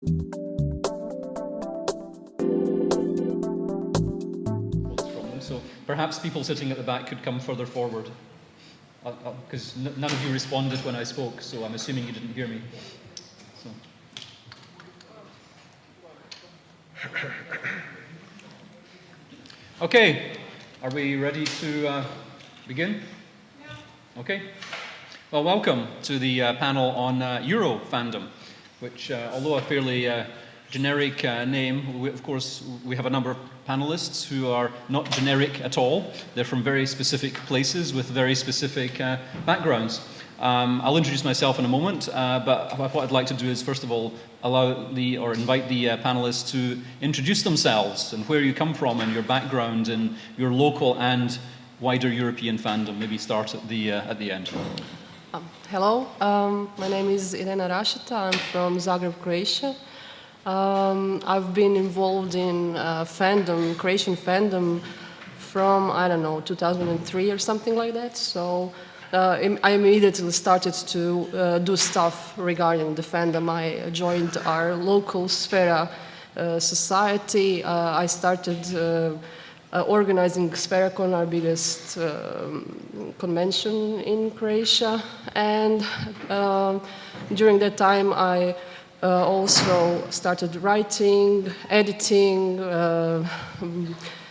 So perhaps people sitting at the back could come further forward, because none of you responded when I spoke, so I'm assuming you didn't hear me. So. Okay, are we ready to begin? Yeah. Okay. Well, welcome to the panel on Euro Fandom, which, although a fairly generic name, of course, we have a number of panelists who are not generic at all. They're from very specific places with very specific backgrounds. I'll introduce myself in a moment, but what I'd like to do is, first of all, invite the panelists to introduce themselves and where you come from and your background and your local and wider European fandom. Maybe start at the end. Hello, my name is Irena Rašeta. I'm from Zagreb, Croatia. I've been involved in Croatian fandom from, 2003 or something like that. So I immediately started to do stuff regarding the fandom. I joined our local Sfera society. I started organizing Sferacon, our biggest convention in Croatia. And during that time, I also started writing, editing,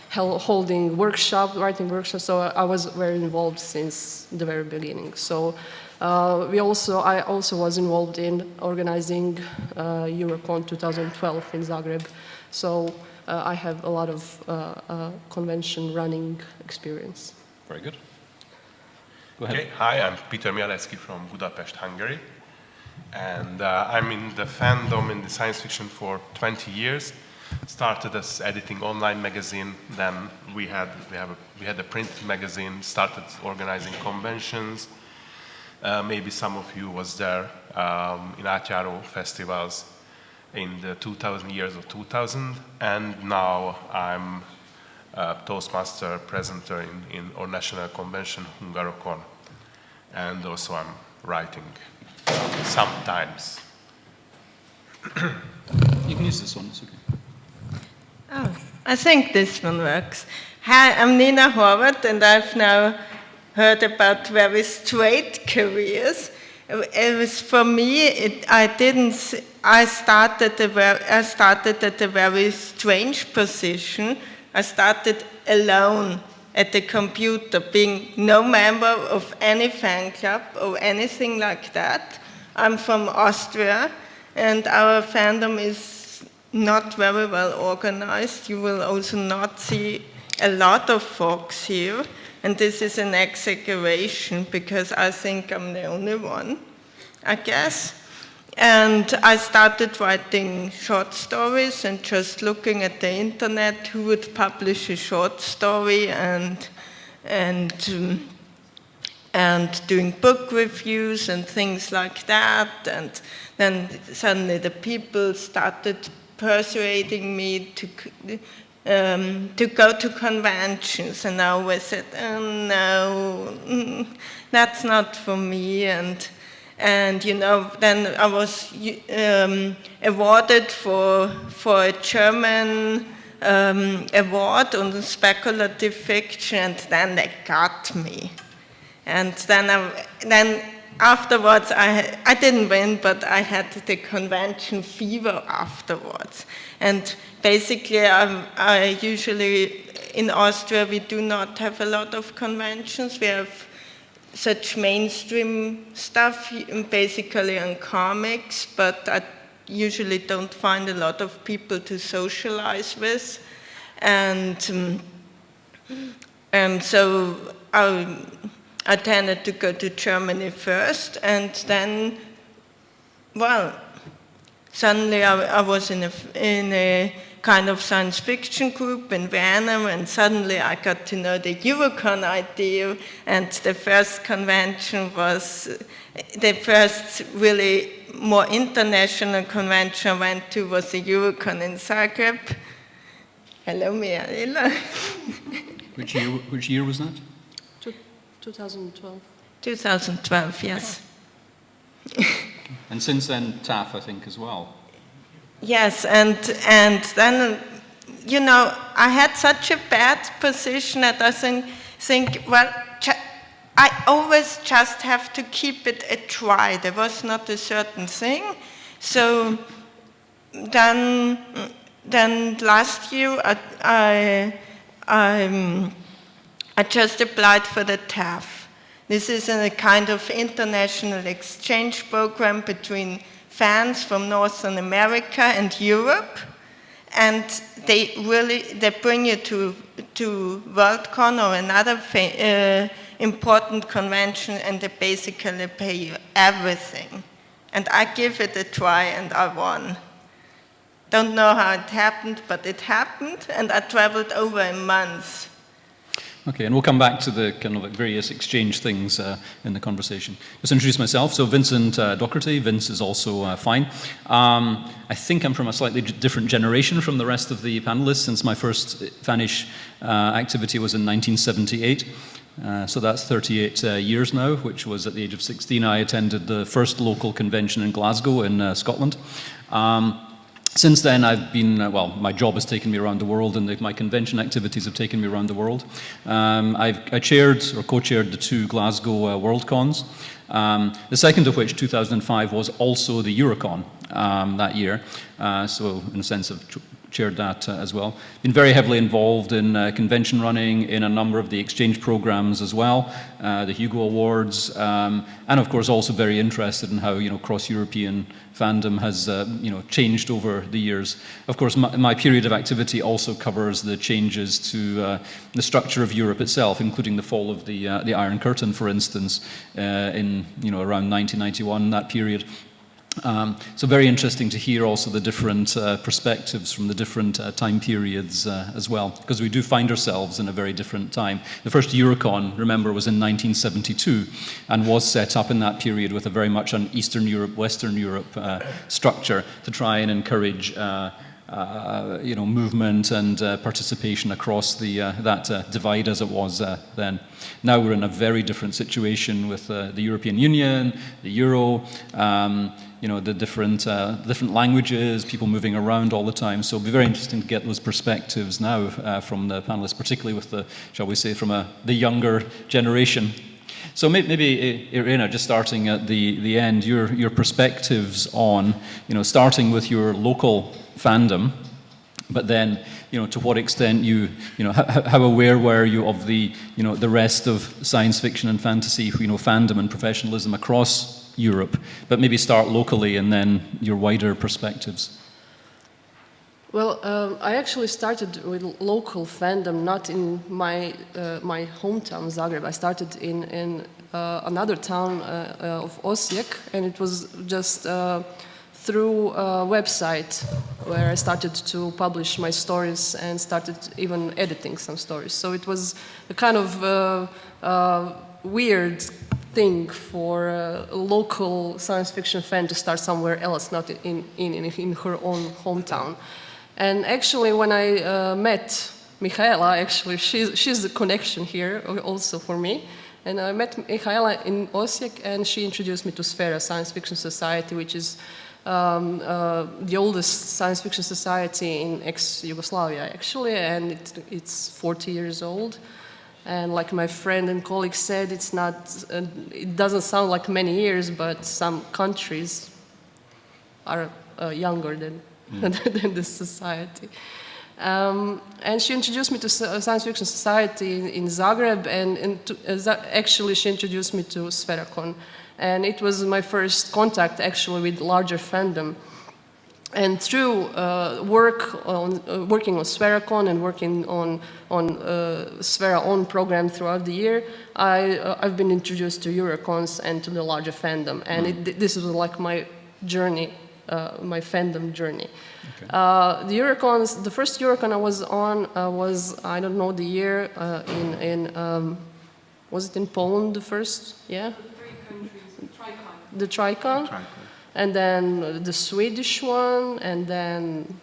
holding writing workshops. So I was very involved since the very beginning. So I also was involved in organizing Eurocon 2012 in Zagreb. So I have a lot of convention running experience. Very good. Go ahead. Okay. Hi, I'm Péter Michaleczky from Budapest, Hungary. And I'm in the fandom in the science fiction for 20 years. Started as editing online magazine, then we had a print magazine, started organizing conventions. Maybe some of you was there in átjáró festivals in the 2000 years of 2000, and now I'm a Toastmaster presenter in our national convention, Eurocon, and also I'm writing sometimes. You can use this one, it's okay. Oh, I think this one works. Hi, I'm Nina Horvath, and I've now heard about very straight careers. It was for me. I started at a very strange position. I started alone at the computer, being no member of any fan club or anything like that. I'm from Austria, and our fandom is not very well organized. You will also not see a lot of folks here, and this is an exaggeration because I think I'm the only one, I guess. And I started writing short stories and just looking at the internet who would publish a short story and doing book reviews and things like that. And then suddenly the people started persuading me to go to conventions, and I always said, oh no, that's not for me. And then I was awarded for a German award on speculative fiction, and then they got me. And then afterwards, I didn't win, but I had the convention fever afterwards. And basically, I usually, in Austria, we do not have a lot of conventions. We have such mainstream stuff, basically on comics, but I usually don't find a lot of people to socialize with. And so I tended to go to Germany first, and then, well, suddenly I was in a kind of science fiction group in Vienna, and suddenly I got to know the Eurocon idea, and the first convention was, the first really more international convention I went to was the Eurocon in Zagreb. Hello, Mihaela. Which year was that? 2012. 2012, yes. And since then, TAFF, I think, as well. Yes, and then, you know, I had such a bad position that I think well, I always just have to keep it a try. There was not a certain thing. So then last year I just applied for the TAFF. This is a kind of international exchange program between fans from Northern America and Europe. And they bring you to Worldcon or another important convention, and they basically pay you everything. And I give it a try, and I won. Don't know how it happened, but it happened, and I traveled over a month. Okay, and we'll come back to the kind of various exchange things in the conversation. Just introduce myself. So Vincent Docherty. Vince is also fine. I think I'm from a slightly different generation from the rest of the panelists, since my first Fanish activity was in 1978. So that's 38 years now, which was at the age of 16. I attended the first local convention in Glasgow in Scotland. Since then, I've been, well, my job has taken me around the world, and my convention activities have taken me around the world. I chaired or co-chaired the 2 Glasgow Worldcons, the second of which, 2005, was also the Eurocon that year. So in a sense, I've chaired that as well. Been very heavily involved in convention running, in a number of the exchange programs as well, the Hugo Awards, and of course also very interested in how, you know, cross-European fandom has, you know, changed over the years. Of course, my period of activity also covers the changes to the structure of Europe itself, including the fall of the Iron Curtain, for instance, in, you know, around 1991, that period. So very interesting to hear also the different perspectives from the different time periods as well, because we do find ourselves in a very different time. The first Eurocon, remember, was in 1972 and was set up in that period with a very much an Eastern Europe, Western Europe structure to try and encourage you know, movement and participation across that divide as it was then. Now we're in a very different situation with the European Union, the Euro, you know, the different languages, people moving around all the time. So it'll be very interesting to get those perspectives now from the panelists, particularly with the, shall we say, from the younger generation. So maybe Irena, just starting at the end, your perspectives on, you know, starting with your local fandom, but then, you know, to what extent you know, how aware were you of the, you know, the rest of science fiction and fantasy, you know, fandom and professionalism across Europe, but maybe start locally and then your wider perspectives. Well, I actually started with local fandom, not in my hometown, Zagreb. I started in another town of Osijek, and it was just through a website where I started to publish my stories and started even editing some stories. So it was a kind of weird thing for a local science fiction fan to start somewhere else, not in her own hometown. And actually, when I met Michaela, actually, she's the connection here also for me. And I met Michaela in Osijek, and she introduced me to Sfera Science Fiction Society, which is the oldest science fiction society in ex-Yugoslavia, actually, and it's 40 years old. And like my friend and colleague said, it's not, it doesn't sound like many years, but some countries are younger than this society. And she introduced me to Science Fiction Society in Zagreb, and actually she introduced me to Sferacon. And it was my first contact actually with larger fandom. And through working on Sferacon and working on Sfera own program throughout the year, I've been introduced to Eurocons and to the larger fandom. And this was like my journey, my fandom journey. Okay. The Eurocons, the first Eurocon I was on was, I don't know the year, was it in Poland the first? Yeah? The Tricon. And then the Swedish one, and then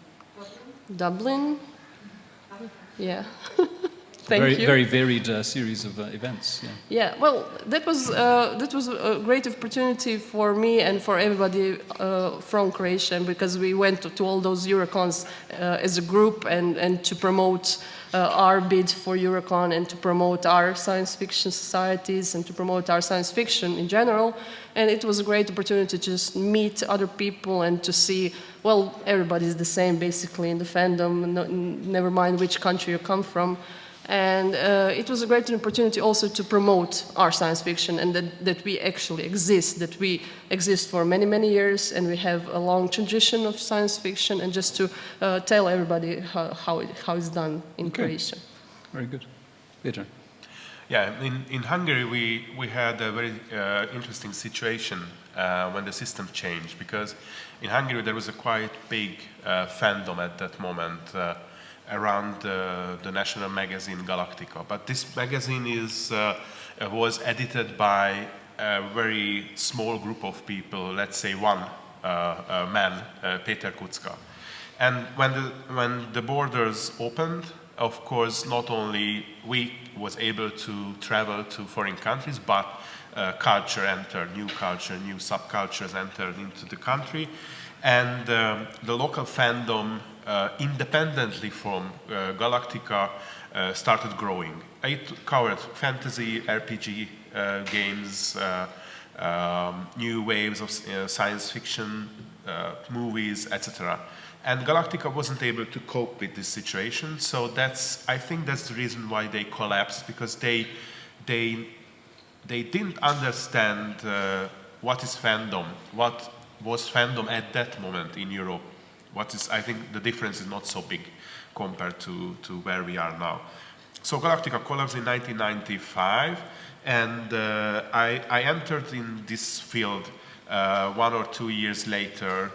Dublin. Yeah. Thank very, you. very varied series of events. Yeah. Yeah, well, that was a great opportunity for me and for everybody from Croatia, because we went to all those Eurocons as a group and to promote our bid for Eurocon and to promote our science fiction societies and to promote our science fiction in general. And it was a great opportunity to just meet other people and to see, well, everybody's the same basically in the fandom, never mind which country you come from. And it was a great opportunity also to promote our science fiction and that we actually exist, that we exist for many, many years and we have a long tradition of science fiction, and just to tell everybody how it's done in Croatia. Very good. Péter. Yeah, in Hungary we had a very interesting situation when the system changed, because in Hungary there was a quite big fandom at that moment around the national magazine Galactica. But this magazine was edited by a very small group of people, let's say one man, Péter. And when the borders opened, of course, not only we was able to travel to foreign countries, but culture entered, new subcultures entered into the country. And the local fandom, independently from Galactica, started growing. It covered fantasy, RPG games, new waves of science fiction, movies, etc. And Galactica wasn't able to cope with this situation, so I think that's the reason why they collapsed, because they didn't understand what is fandom, what was fandom at that moment in Europe. I think the difference is not so big compared to where we are now. So Galactica collapsed in 1995, and I entered in this field 1 or 2 years later.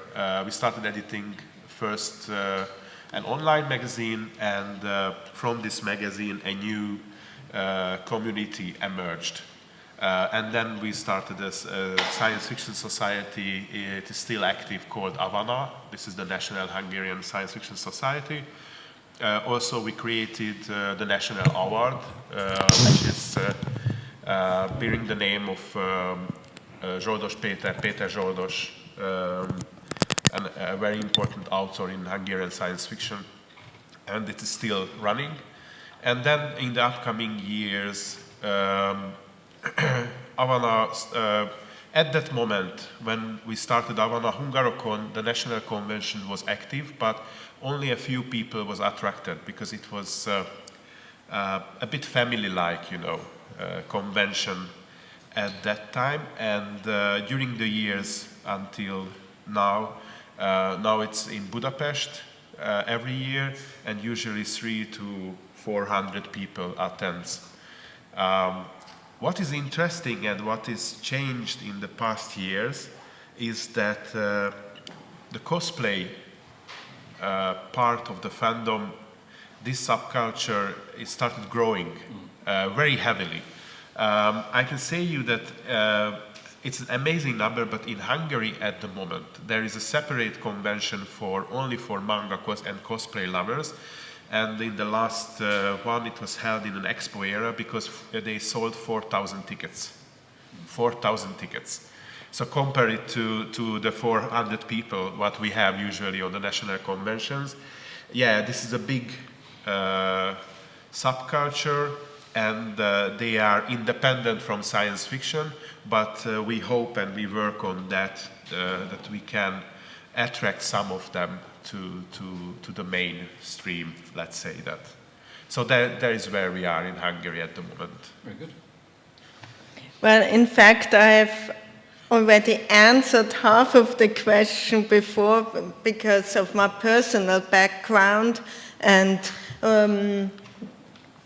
We started editing first an online magazine, and from this magazine a new community emerged. And then we started a science fiction society. It is still active, called Avana. This is the National Hungarian Science Fiction Society. Also, we created the National Award, which is bearing the name of Zsoldos Péter, Péter Zsoldos, a very important author in Hungarian science fiction. And it is still running. And then in the upcoming years, Avana, at that moment when we started Avana, Hungarocon, the national convention was active, but only a few people was attracted, because it was a bit family-like, convention at that time. And during the years until now, now it's in Budapest every year, and usually 300 to 400 people attends. What is interesting and what is changed in the past years is that the cosplay part of the fandom, this subculture, it started growing very heavily. I can say you that it's an amazing number, but in Hungary at the moment there is a separate convention only for manga and cosplay lovers. And in the last one, it was held in an expo era, because they sold 4,000 tickets. 4,000 tickets. So compare it to the 400 people what we have usually on the national conventions. Yeah, this is a big subculture, and they are independent from science fiction, but we hope and we work on that we can attract some of them to the mainstream, let's say that. So that is where we are in Hungary at the moment. Very good. Well, in fact, I have already answered half of the question before because of my personal background and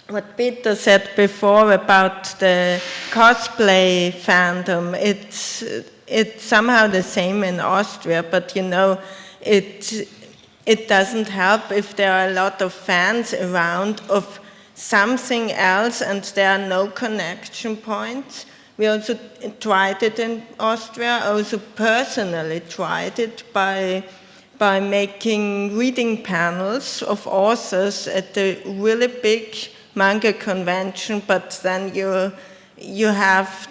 what Péter said before about the cosplay fandom. It's somehow the same in Austria, but it doesn't help if there are a lot of fans around of something else and there are no connection points. We also tried it in Austria. I also personally tried it by making reading panels of authors at the really big manga convention, but then you have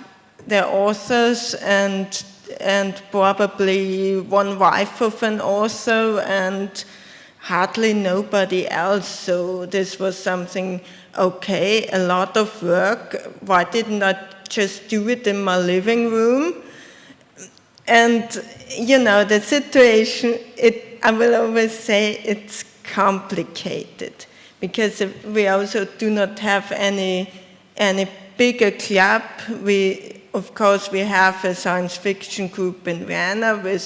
the authors and probably one wife of an author and hardly nobody else. So this was something, okay, a lot of work. Why didn't I just do it in my living room? And, you know, the situation, I will always say it's complicated, because we also do not have any bigger club. Of course, we have a science fiction group in Vienna with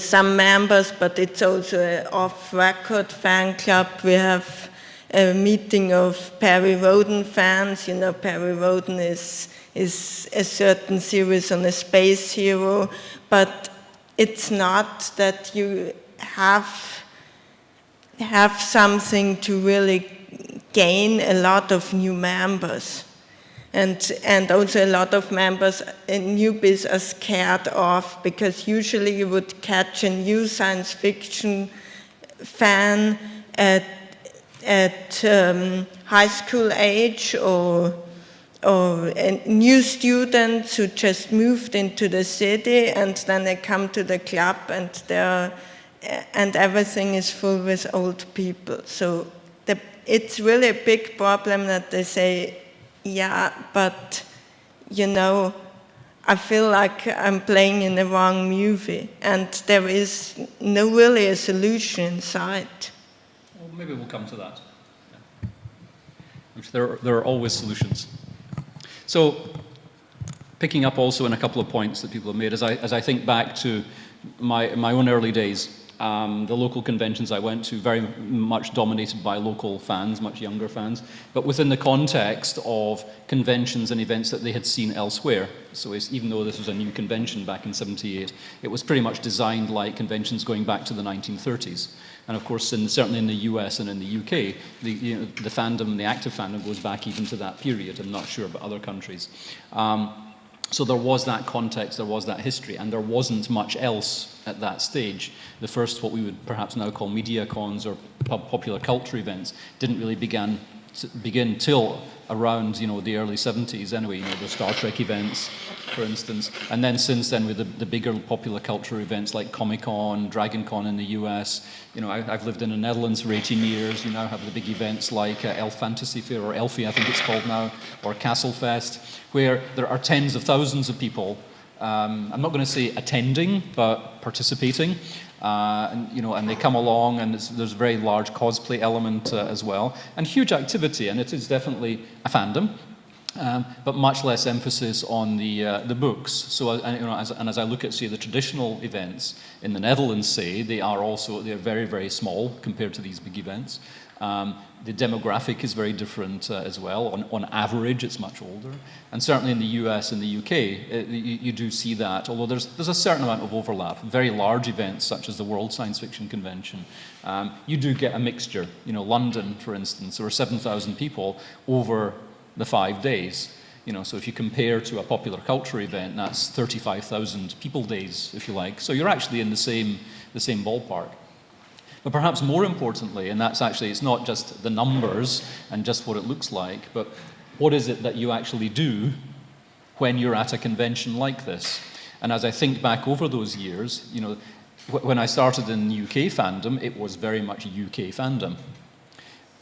some members, but it's also an off-record fan club. We have a meeting of Perry Roden fans. You know, Perry Roden is a certain series on a space hero, but it's not that you have something to really gain a lot of new members. And also a lot of members, newbies are scared off, because usually you would catch a new science fiction fan at high school age, or new students who just moved into the city, and then they come to the club and everything is full with old people. So it's really a big problem that they say, yeah, but, you know, I feel like I'm playing in the wrong movie, and there is no really a solution in sight. Well, maybe we'll come to that. Yeah. I'm sure there are always solutions. So, picking up also in a couple of points that people have made, as I think back to my own early days, the local conventions I went to, very much dominated by local fans, much younger fans, but within the context of conventions and events that they had seen elsewhere. So even though this was a new convention back in '78, it was pretty much designed like conventions going back to the 1930s. And of course, certainly in the US and in the UK, the fandom, the active fandom, goes back even to that period. I'm not sure about other countries. So there was that context, there was that history, and there wasn't much else at that stage. The first, what we would perhaps now call media cons or popular culture events, didn't really begin till around, you know, the early 70s anyway, you know, the Star Trek events, for instance. And then since then, with the bigger popular culture events like Comic-Con, Dragon Con in the US, you know, I've lived in the Netherlands for 18 years. You now have the big events like Elf Fantasy Fair, or Elfie I think it's called now, or Castlefest, where there are tens of thousands of people, I'm not going to say attending, but participating. And, you know, and they come along, and there's a very large cosplay element as well, and huge activity, and it is definitely a fandom, but much less emphasis on the books. So, you know, as I look at, say, the traditional events in the Netherlands, say, they're very, very small compared to these big events. The demographic is very different as well. On average, it's much older. And certainly in the US and the UK, you do see that, although there's a certain amount of overlap. Very large events, such as the World Science Fiction Convention, you do get a mixture. You know, London, for instance, there were 7,000 people over the 5 days. You know, so if you compare to a popular culture event, that's 35,000 people days, if you like. So you're actually in the same ballpark. But perhaps more importantly, and that's actually, it's not just the numbers and just what it looks like, but what is it that you actually do when you're at a convention like this? And as I think back over those years, you know, when I started in UK fandom, it was very much UK fandom.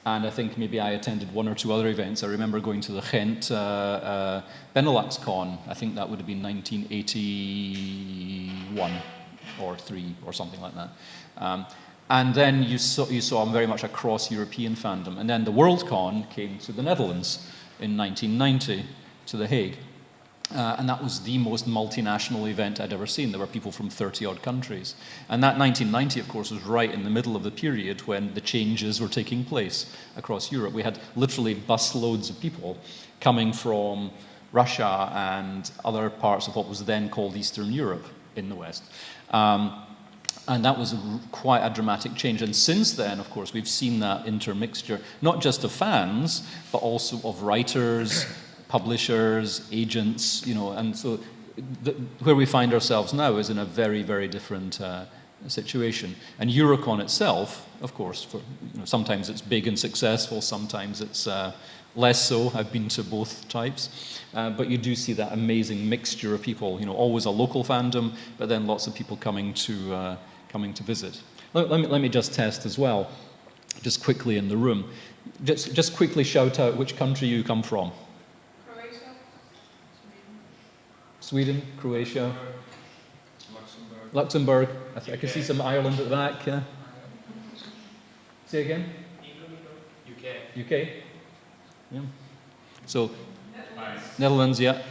And I think maybe I attended one or two other events. I remember going to the Ghent Benelux Con. I think that would have been 1981 or 3 or something like that. And then you saw very much across European fandom. And then the Worldcon came to the Netherlands in 1990, to The Hague. And that was the most multinational event I'd ever seen. There were people from 30-odd countries. And that 1990, of course, was right in the middle of the period when the changes were taking place across Europe. We had literally busloads of people coming from Russia and other parts of what was then called Eastern Europe in the West. And that was quite a dramatic change. And since then, of course, we've seen that intermixture, not just of fans, but also of writers, publishers, agents, you know, and so where we find ourselves now is in a very, very different situation. And Eurocon itself, of course, sometimes it's big and successful, sometimes it's less so. I've been to both types. But you do see that amazing mixture of people, always a local fandom, but then lots of people coming to visit. Let me just test as well, just quickly in the room. Just quickly shout out which country you come from. Croatia. Sweden, Croatia. Luxembourg. I can see some Ireland at the back. Yeah. Say again? UK. UK? Yeah. So, Netherlands, yeah.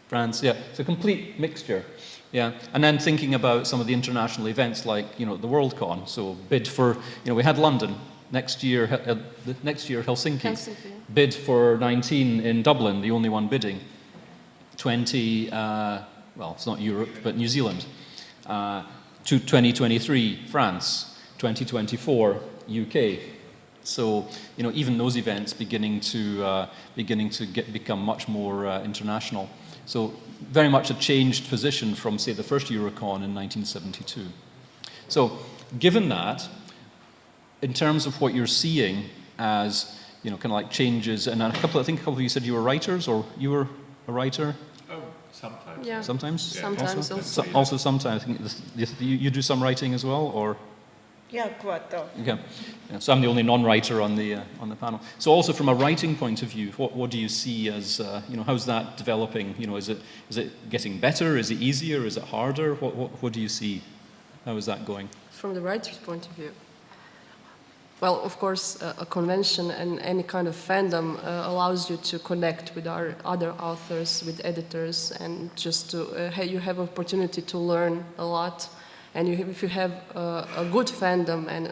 France, yeah. It's a complete mixture. Yeah. And then thinking about some of the international events like, the Worldcon. So bid for, we had London. Next year Helsinki. Bid for 19 in Dublin, the only one bidding. 20, well, it's not Europe, but New Zealand. 2023, France. 2024, UK. So, even those events beginning to become much more international. So, very much a changed position from, say, the first Eurocon in 1972. So, given that, in terms of what you're seeing as, kind of like changes, and I think a couple of you said you were writers, or you were a writer? Oh, sometimes. Yeah. Sometimes? Yeah. Sometimes also. Also sometimes. I think you do some writing as well, or? Yeah, quite often. Okay. Yeah, so I'm the only non-writer on the panel. So also from a writing point of view, what do you see as, how's that developing? Is it getting better? Is it easier? Is it harder? What do you see? How is that going? From the writer's point of view? Well, of course, a convention and any kind of fandom allows you to connect with our other authors, with editors, and just to you have opportunity to learn a lot. And if you have a good fandom, and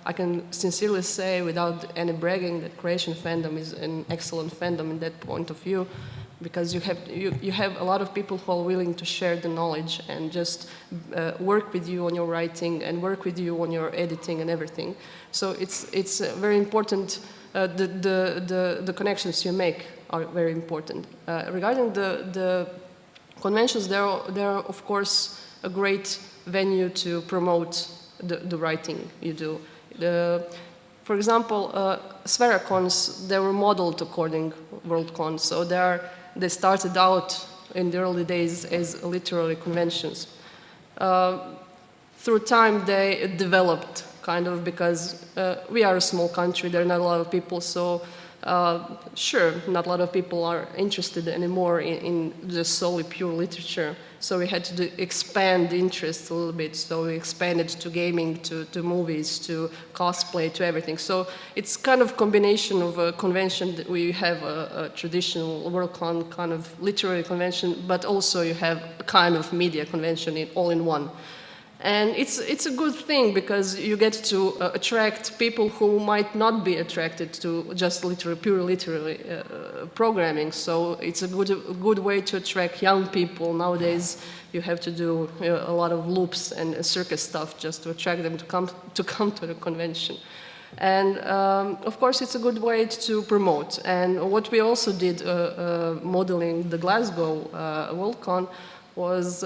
I can sincerely say, without any bragging, that Croatian fandom is an excellent fandom in that point of view, because you have a lot of people who are willing to share the knowledge and just work with you on your writing and work with you on your editing and everything. So it's very important. The connections you make are very important. Regarding the conventions, there are of course a great venue to promote the writing you do. For example, Sveracons, they were modeled according Worldcon, so they started out in the early days as literary conventions. Through time, they developed kind of, because we are a small country, there are not a lot of people, so sure, not a lot of people are interested anymore in just solely pure literature. So we had to expand the interest a little bit. So we expanded to gaming, to movies, to cosplay, to everything. So it's kind of combination of a convention that we have a traditional Worldcon kind of literary convention, but also you have a kind of media convention all in one. And it's a good thing, because you get to attract people who might not be attracted to just pure literary programming. So it's a good way to attract young people. Nowadays, you have to do a lot of loops and circus stuff just to attract them to come to the convention. And of course, it's a good way to promote. And what we also did, modeling the Glasgow Worldcon, was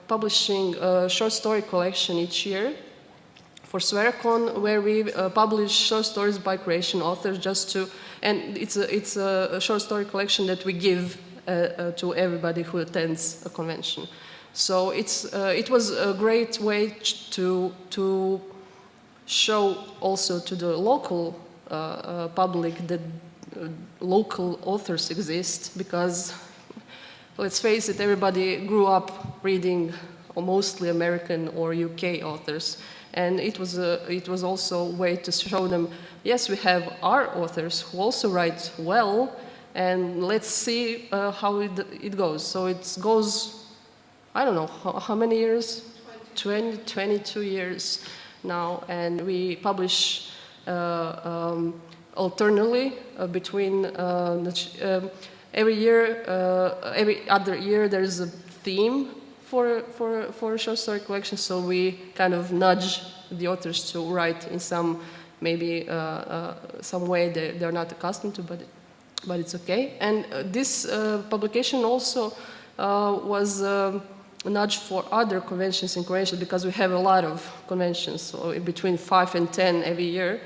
publishing a short story collection each year for Sveracon, where we publish short stories by Croatian authors, and it's a short story collection that we give to everybody who attends a convention. So it was a great way to show also to the local public that local authors exist, because let's face it, everybody grew up reading mostly American or UK authors. And it was also a way to show them, yes, we have our authors who also write well, and let's see how it goes. So it goes, I don't know, how many years? 22 years now. And we publish alternately between every other year there's a theme for a short story collection, so we kind of nudge the authors to write in some way they're not accustomed to, but it's okay. And this publication also was nudge for other conventions in Croatia, because we have a lot of conventions, so between 5 and 10 every year.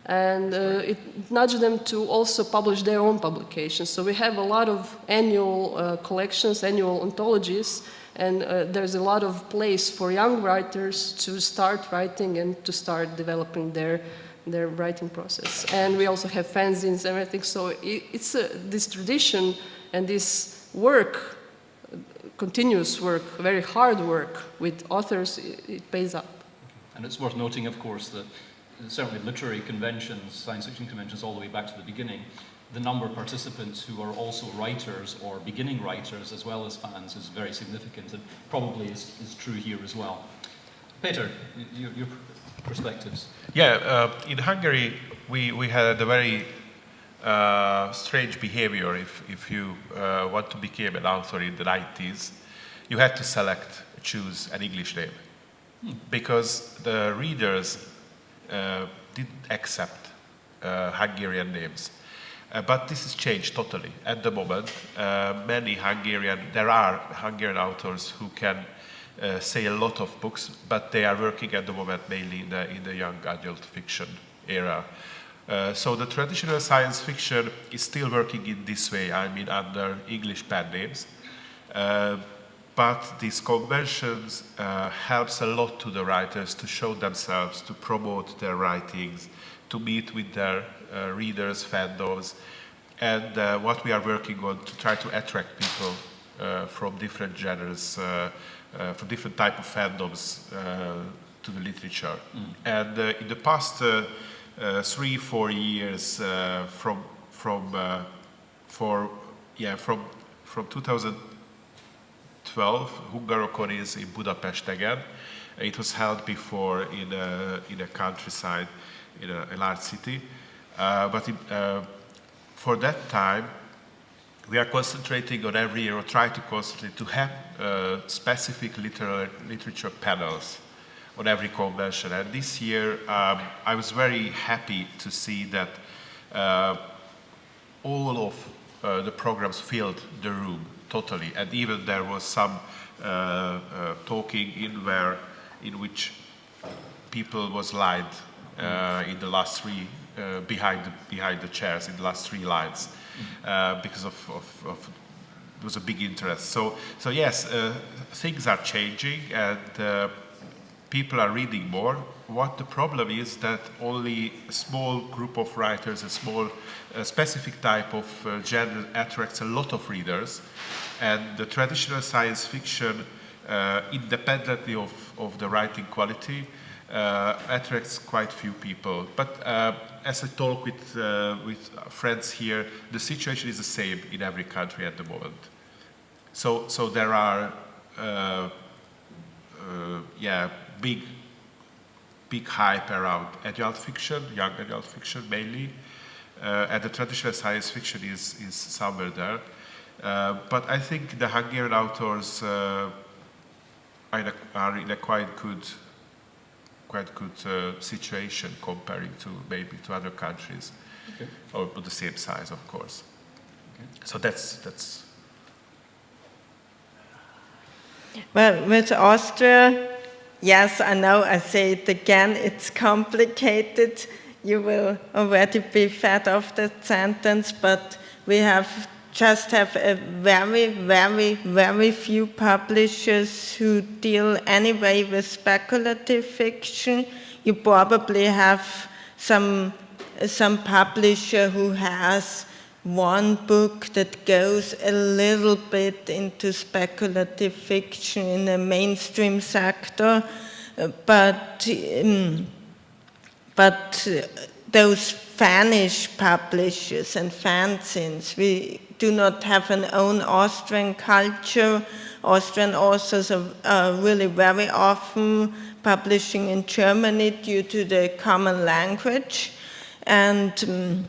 And it nudged them to also publish their own publications. So we have a lot of annual collections, annual anthologies, and there's a lot of place for young writers to start writing and to start developing their writing process. And we also have fanzines and everything. So it's this tradition and this work, continuous work, very hard work with authors, it pays up. And it's worth noting, of course, that certainly literary conventions, science fiction conventions all the way back to the beginning, the number of participants who are also writers or beginning writers as well as fans is very significant, and probably is true here as well. Péter, your perspectives. Yeah, in Hungary we had a very strange behavior. If you want to become an author in the 90s, you had to choose an English name, because the readers didn't accept Hungarian names. But this has changed totally. At the moment, there are Hungarian authors who can say a lot of books, but they are working at the moment mainly in the young adult fiction era. So the traditional science fiction is still working in this way, I mean under English pen names. But these conventions helps a lot to the writers to show themselves, to promote their writings, to meet with their readers, fandoms, and what we are working on to try to attract people from different genres, from different type of fandoms to the literature. And in the past 3-4 years, from 2012, Eurocon is in Budapest again. It was held before in a countryside, in a large city. For that time, we are concentrating on every year, or try to concentrate to have specific literature panels on every convention. And this year, I was very happy to see that all of the programs filled the room totally, and even there was some talking in which people was lined in the last three behind the chairs in the last 3 lines because of there was a big interest. So yes, things are changing and people are reading more. What the problem is that only a small group of writers, a small specific type of genre attracts a lot of readers, and the traditional science fiction, independently of the writing quality, attracts quite few people. But as I talk with friends here, the situation is the same in every country at the moment. So there are big hype around adult fiction, young adult fiction mainly, and the traditional science fiction is somewhere there. But I think the Hungarian authors are in a quite good situation comparing to maybe to other countries, okay, or the same size, of course. Okay. So that's. Well, with Austria, yes, I know, I say it again, it's complicated. You will already be fed off that sentence, but we just have a very, very, very few publishers who deal anyway with speculative fiction. You probably have some publisher who has one book that goes a little bit into speculative fiction in the mainstream sector, but those fanish publishers and fanzines, we do not have an own Austrian culture. Austrian authors are really very often publishing in Germany due to the common language, and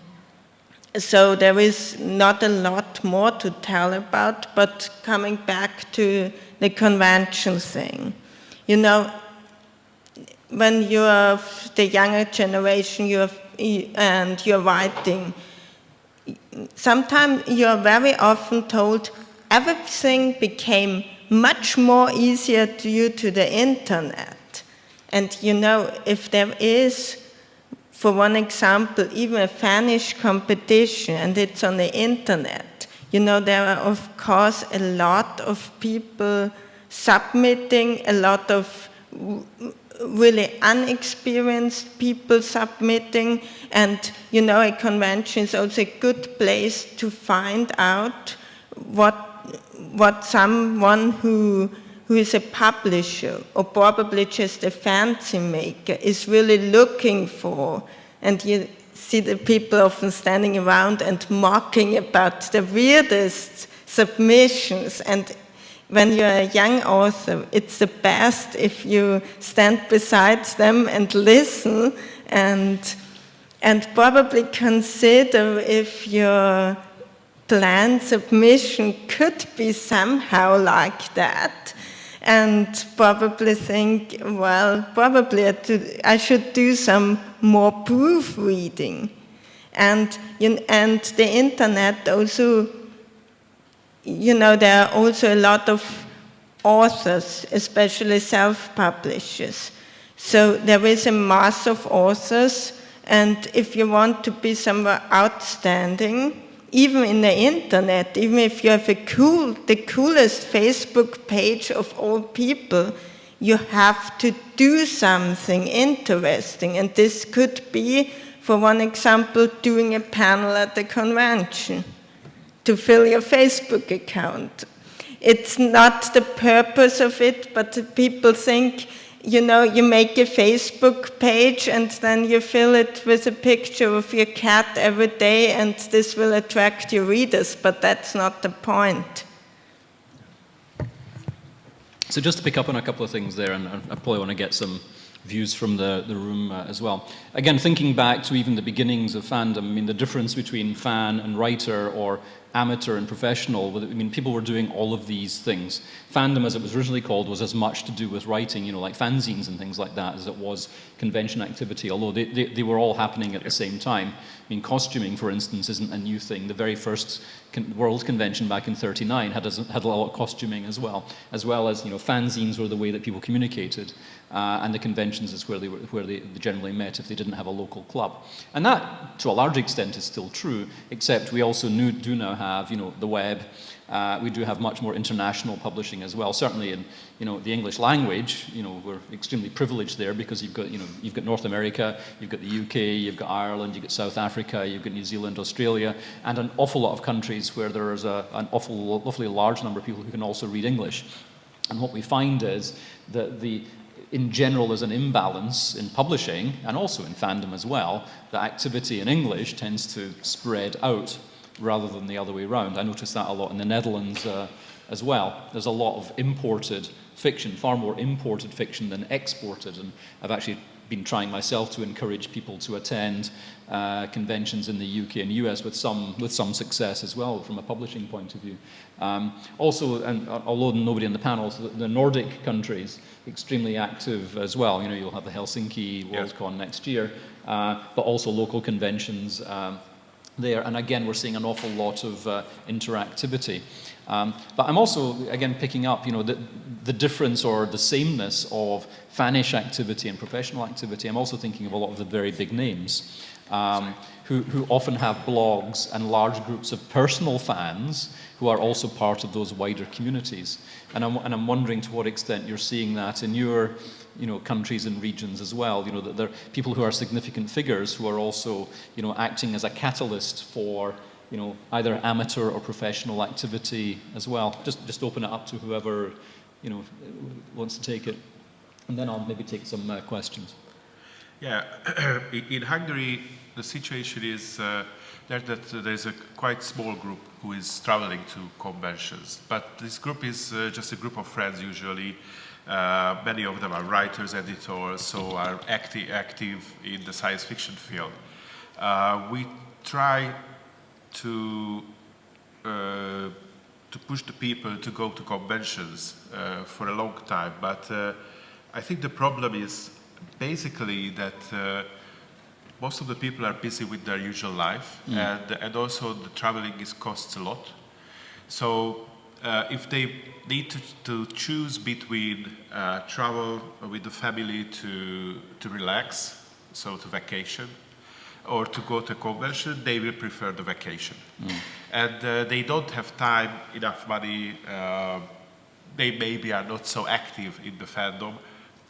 so there is not a lot more to tell about. But coming back to the convention thing, you know, when you are the younger generation, and you're writing, sometimes you are very often told everything became much more easier due to the internet. And you know, if there is, for one example, even a Finnish competition and it's on the internet, you know, there are of course a lot of people submitting, a lot of really unexperienced people submitting, and you know, a convention is also a good place to find out what someone who is a publisher or probably just a fancy maker is really looking for. And you see the people often standing around and mocking about the weirdest submissions. And when you're a young author, it's the best if you stand beside them and listen and probably consider if your planned submission could be somehow like that, and probably think, well, probably I should do some more proofreading. And the internet also, you know, there are also a lot of authors, especially self-publishers. So there is a mass of authors, and if you want to be somewhere outstanding, even in the internet, even if you have the coolest Facebook page of all people, you have to do something interesting. And this could be, for one example, doing a panel at the convention to fill your Facebook account. It's not the purpose of it, but people think, you know, you make a Facebook page and then you fill it with a picture of your cat every day and this will attract your readers, but that's not the point. So just to pick up on a couple of things there, and I probably want to get some views from the room as well. Again, thinking back to even the beginnings of fandom, I mean, the difference between fan and writer or amateur and professional, I mean, people were doing all of these things. Fandom, as it was originally called, was as much to do with writing, you know, like fanzines and things like that, as it was convention activity, although they were all happening at the same time. I mean, costuming, for instance, isn't a new thing. The very first World Convention back in '39 had a lot of costuming as well as, you know, fanzines were the way that people communicated, and the conventions is where they generally met if they didn't have a local club. And that, to a large extent, is still true, except we also do now have, you know, the web. We do have much more international publishing as well. Certainly in, you know, the English language, you know, we're extremely privileged there because you've got North America, you've got the UK, you've got Ireland, you've got South Africa, you've got New Zealand, Australia, and an awful lot of countries where there is an awfully large number of people who can also read English. And what we find is that in general, there's an imbalance in publishing and also in fandom as well. The activity in English tends to spread out rather than the other way around. I noticed that a lot in the Netherlands as well. There's a lot of imported fiction, far more imported fiction than exported, and I've actually been trying myself to encourage people to attend conventions in the UK and US with some success as well from a publishing point of view. Also, and although nobody in the panel, the Nordic countries, extremely active as well. You know, you'll have the Helsinki Worldcon next year, but also local conventions there, and again we're seeing an awful lot of interactivity. But I'm also, again, picking up, you know, the difference or the sameness of fanish activity and professional activity. I'm also thinking of a lot of the very big names who often have blogs and large groups of personal fans who are also part of those wider communities. And I'm wondering to what extent you're seeing that in your, you know, countries and regions as well. You know, that there are people who are significant figures who are also, you know, acting as a catalyst for, you know, either amateur or professional activity as well. Just open it up to whoever, you know, wants to take it, and then I'll maybe take some questions. Yeah, in Hungary, the situation is that there's a quite small group who is traveling to conventions, but this group is just a group of friends usually. Many of them are writers, editors, so are active in the science fiction field. We try to push the people to go to conventions for a long time, but I think the problem is basically that most of the people are busy with their usual life, and also the traveling costs a lot. So if they need to choose between travel with the family to relax, so to vacation, or to go to a convention, they will prefer the vacation. And they don't have time, enough money, they maybe are not so active in the fandom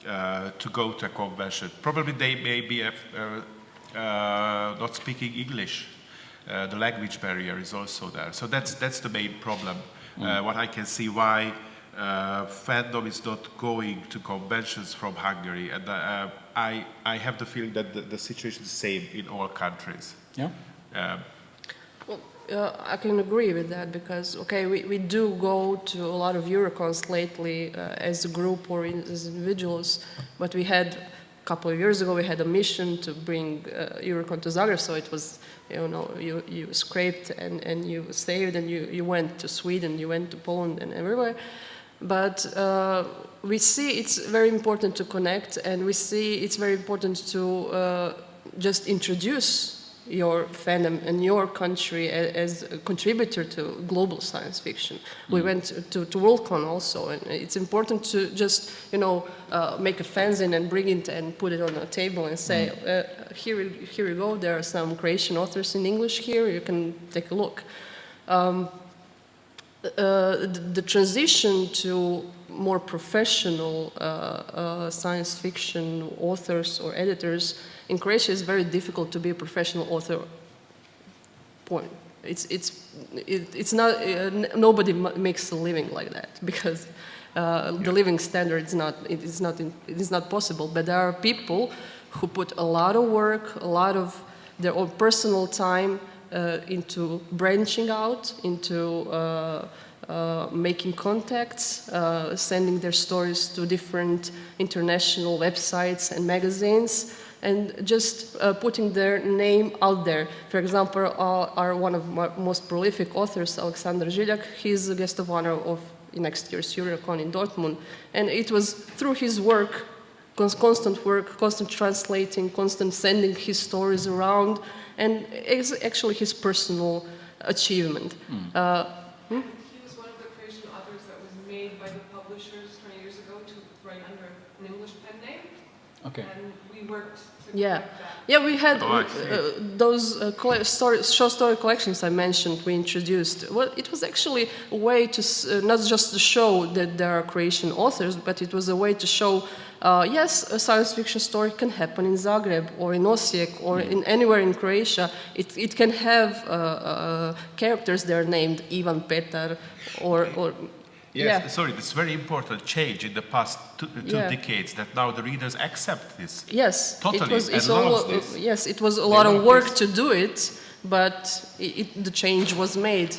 to go to a convention. Probably they may be not speaking English. The language barrier is also there. So that's the main problem. What I can see why fandom is not going to conventions from Hungary. And I have the feeling that the situation is the same in all countries. Yeah. I can agree with that because, okay, we do go to a lot of Eurocons lately as a group or as individuals, but we had, a couple of years ago, we had a mission to bring Eurocon to Zagreb, so it was, you know, you scraped and you saved and you went to Sweden, you went to Poland and everywhere. But we see it's very important to connect, and we see it's very important to just introduce your fandom and your country as a contributor to global science fiction. We went to Worldcon also, and it's important to just, you know, make a fanzine and bring it and put it on a table and say, here you go, there are some Croatian authors in English here, you can take a look. The transition to more professional science fiction authors or editors in Croatia is very difficult to be a professional author. Point. It's not nobody makes a living like that because the living standard is not possible. But there are people who put a lot of work, a lot of their own personal time into branching out, into making contacts, sending their stories to different international websites and magazines, and just putting their name out there. For example, one of my most prolific authors, Aleksandar Žiljak, he's a guest of honor of next year's Eurocon in Dortmund, and it was through his work, constant translating, constant sending his stories around, and it's actually his personal achievement. He was one of the Croatian authors that was made by the publishers 20 years ago to write under an English pen name. Okay. And we worked to Yeah, correct that. yeah, we had those short story collections I mentioned. We introduced. Well, it was actually a way to not just to show that there are Croatian authors, but it was a way to show, yes, a science fiction story can happen in Zagreb or in Osijek or in anywhere in Croatia. It can have characters that are named Ivan, Péter, or Yes, yeah. sorry, it's very important change in the past two decades that now the readers accept this. Yes, Totally, it's and loves this. yes, it was a They lot of love work this. to do it, but the change was made.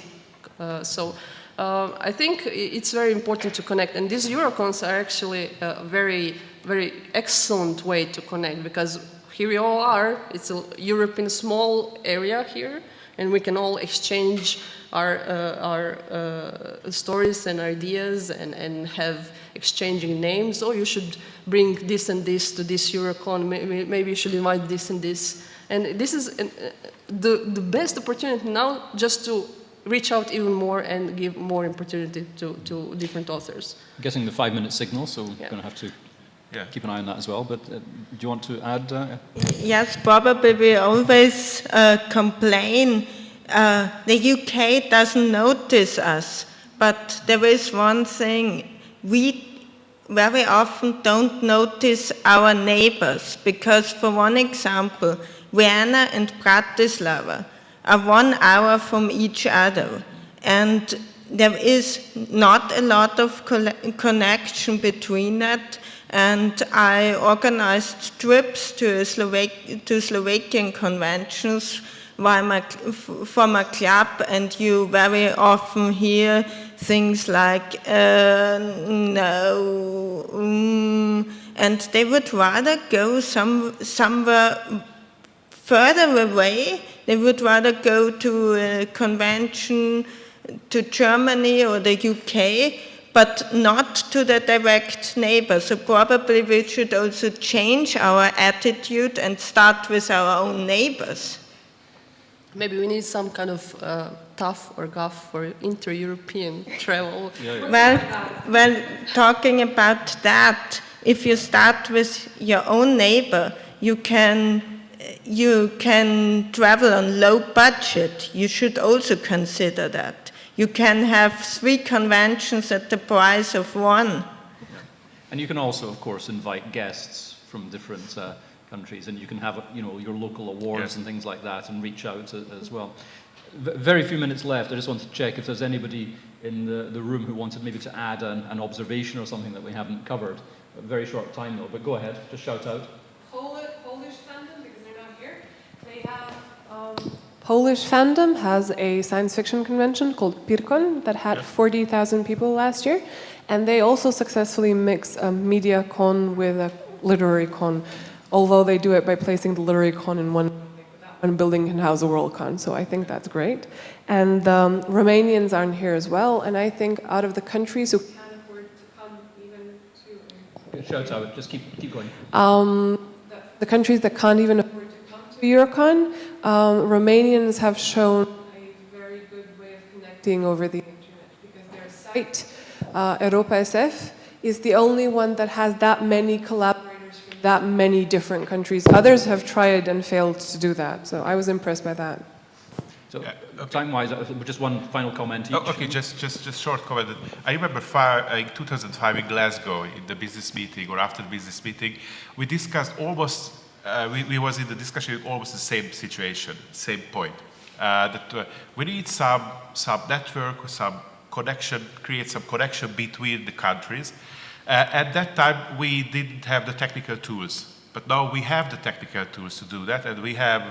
I think it's very important to connect, and these Eurocons are actually a very, very excellent way to connect because here we all are. It's Europe in a small area here, and we can all exchange our stories and ideas and have exchanging names. Oh, you should bring this and this to this Eurocon. Maybe you should invite this and this. And this is the best opportunity now just to reach out even more and give more opportunity to different authors. I'm getting the 5-minute signal, so we're Yeah. going to have to keep an eye on that as well. But do you want to add? Yes, probably we always complain the UK doesn't notice us, but there is one thing, we very often don't notice our neighbors, because for one example, Vienna and Bratislava are 1 hour from each other, and there is not a lot of connection between that. And I organized trips to Slovakian conventions for my club, and you very often hear things like, no, and they would rather go somewhere further away. They would rather go to a convention to Germany or the UK, but not to the direct neighbor. So probably we should also change our attitude and start with our own neighbors. Maybe we need some kind of TAFF or GAF for inter-European travel. Well, talking about that, if you start with your own neighbor, you can travel on low budget. You should also consider that. You can have 3 conventions at the price of 1. And you can also, of course, invite guests from different countries, and you can have, your local awards and things like that, and reach out as well. Very few minutes left. I just wanted to check if there's anybody in the room who wanted maybe to add an observation or something that we haven't covered. A very short time though, but go ahead, just shout out. Polish fandom, because they're not here, they have... Polish fandom has a science fiction convention called Eurocon that had 40,000 people last year, and they also successfully mix a media con with a literary con, although they do it by placing the literary con in one building can house a Worldcon, so I think that's great. And Romanians aren't here as well, and I think out of the countries who can't afford to come even to... Shout out, just keep going. The countries that can't even afford to come to Eurocon, Romanians have shown a very good way of connecting over the internet, because their site, Europa SF, is the only one that has that many collaborators from that many different countries. Others have tried and failed to do that, so I was impressed by that. So, time-wise, just one final comment each. Okay, just short comment. I remember in 2005 in Glasgow, in the business meeting or after the business meeting, we discussed almost, we was in the discussion almost the same situation, same point. That we need some network, some connection, create some connection between the countries. At that time, we didn't have the technical tools. But now we have the technical tools to do that, and we have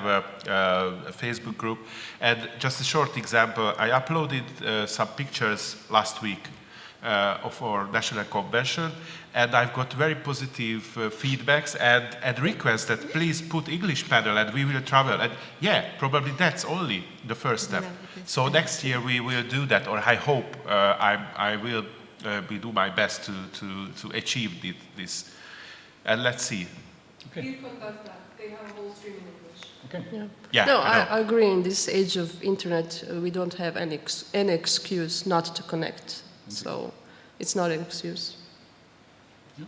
a Facebook group. And just a short example, I uploaded some pictures last week of our national convention, and I've got very positive feedbacks and requests that please put English panel and we will travel. And yeah, probably that's only the first step. So next year we will do that, or I hope I will do my best to achieve this. And let's see. Okay. Eurocon does that. They have a whole stream in English. Okay. Yeah. No, I agree. In this age of internet, we don't have any excuse not to connect. So it's not an excuse. Yeah.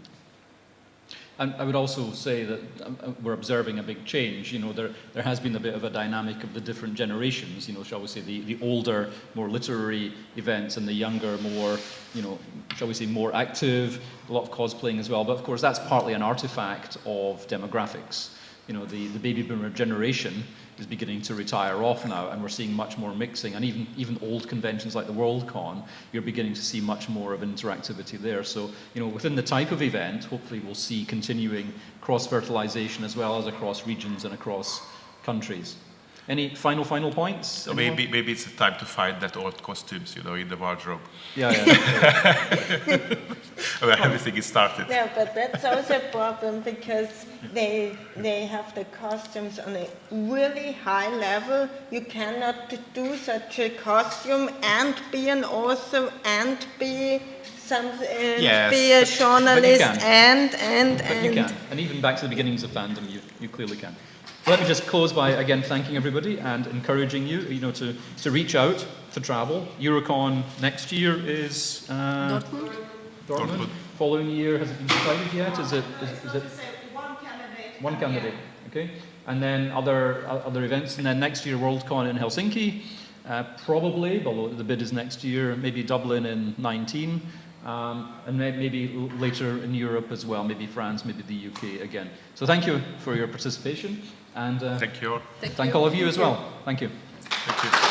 And I would also say that we're observing a big change. There has been a bit of a dynamic of the different generations. Shall we say the older, more literary events, and the younger, more, shall we say, more active. A lot of cosplaying as well. But of course, that's partly an artifact of demographics. The baby boomer generation is beginning to retire off now, and we're seeing much more mixing. And even old conventions like the Worldcon, you're beginning to see much more of interactivity there. So, within the type of event, hopefully we'll see continuing cross-fertilization as well as across regions and across countries. Any final points? So maybe it's the time to find that old costumes, in the wardrobe. Yeah. Where everything is started. Yeah, but that's also a problem because they have the costumes on a really high level. You cannot do such a costume and be an author and be be a journalist and. But you can. And even back to the beginnings of fandom, you clearly can. Let me just close by, again, thanking everybody and encouraging you, to reach out for travel. Eurocon next year is Dortmund. Following year, has it been decided yet? Is it One candidate. one candidate? Okay. And then other events, and then next year Worldcon in Helsinki, probably, although the bid is next year, maybe Dublin in 19. And maybe later in Europe as well, maybe France, maybe the UK again. So thank you for your participation, and Thank you. thank all of you as well. Thank you. Thank you.